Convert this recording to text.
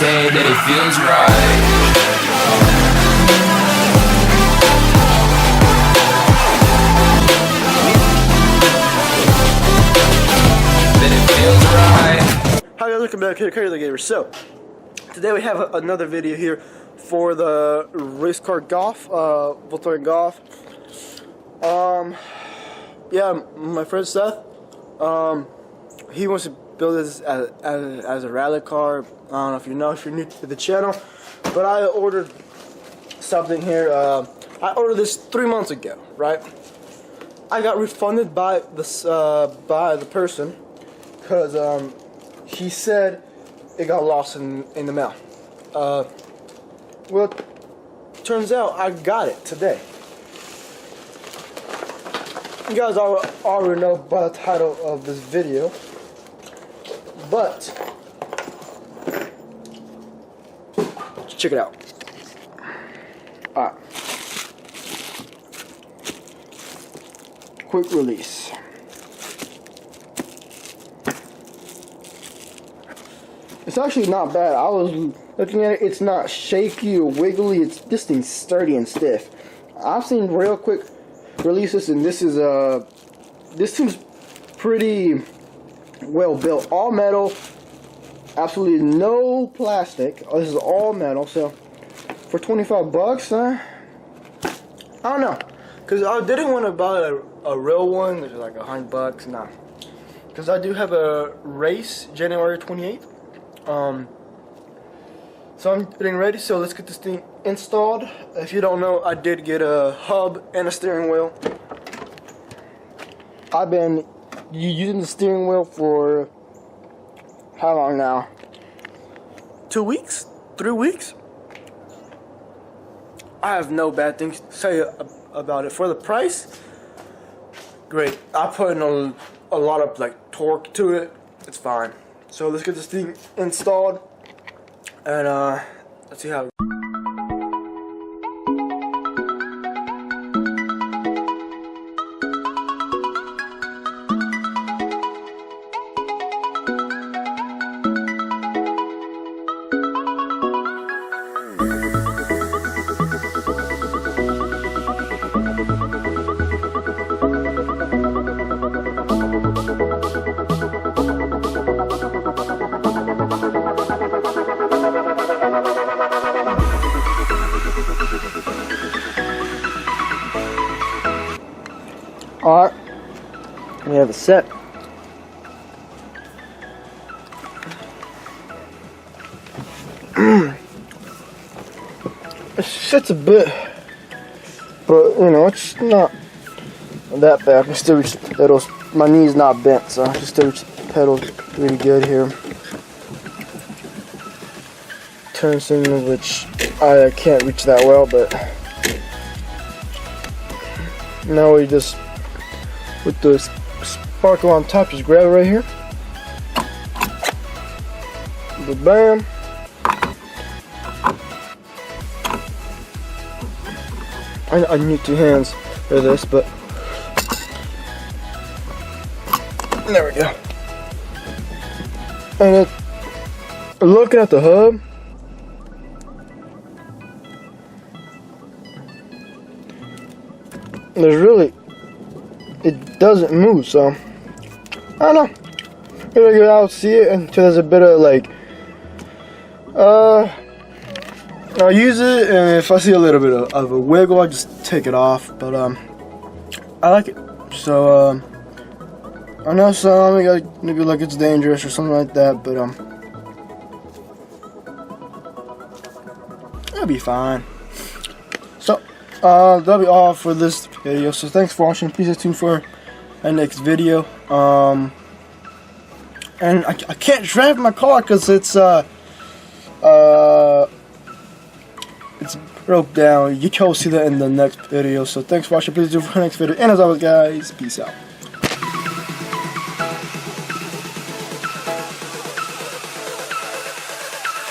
say that it feels right. Hi guys, welcome back here, Coyote Gamer. So, today we have another video here for the race car golf, Volkswagen Golf. Yeah, my friend Seth, he wants to build this as a rally car. I don't know if you know, if you're new to the channel, but I ordered something here. I ordered this 3 months ago, right? I got refunded by the person because he said it got lost in the mail. Well, turns out I got it today. You guys already know by the title of this video, but check it out. Alright. Quick release. It's actually not bad. I was looking at it. It's not shaky or wiggly. This thing's sturdy and stiff. I've seen real quick releases, and this seems pretty well built. All metal, absolutely no plastic. This is all metal. So for 25 bucks, I don't know, because I didn't want to buy a real one. There's like $100. Nah, because I do have a race January 28th. So I'm getting ready, so let's get this thing installed. If you don't know, I did get a hub and a steering wheel. I've been using the steering wheel for how long now? 2 weeks? 3 weeks? I have no bad things to say about it. For the price, great. I put in a lot of like torque to it. It's fine. So let's get this thing installed, and let's see how. Alright, we have it set. It sits a bit, but you know, it's not that bad. I can still reach the pedals. My knee's not bent, so I can still reach the pedals really good here. Turn signal, which I can't reach that well, but now we just, with the sparkle on top, just grab it right here. Bam. I need 2 hands for this, but there we go. And looking at the hub, there's really, it doesn't move, so I don't know. Maybe I'll see it until there's a bit of like, I'll use it, and if I see a little bit of a wiggle, I'll just take it off. But I like it. So I know some maybe like it's dangerous or something like that, but it'll be fine. So that'll be all for this video. So thanks for watching. Please stay tuned for my next video. And I can't drive my car because it's broke down. You can see that in the next video. So thanks for watching. Please do for the next video. And as always, guys, peace out.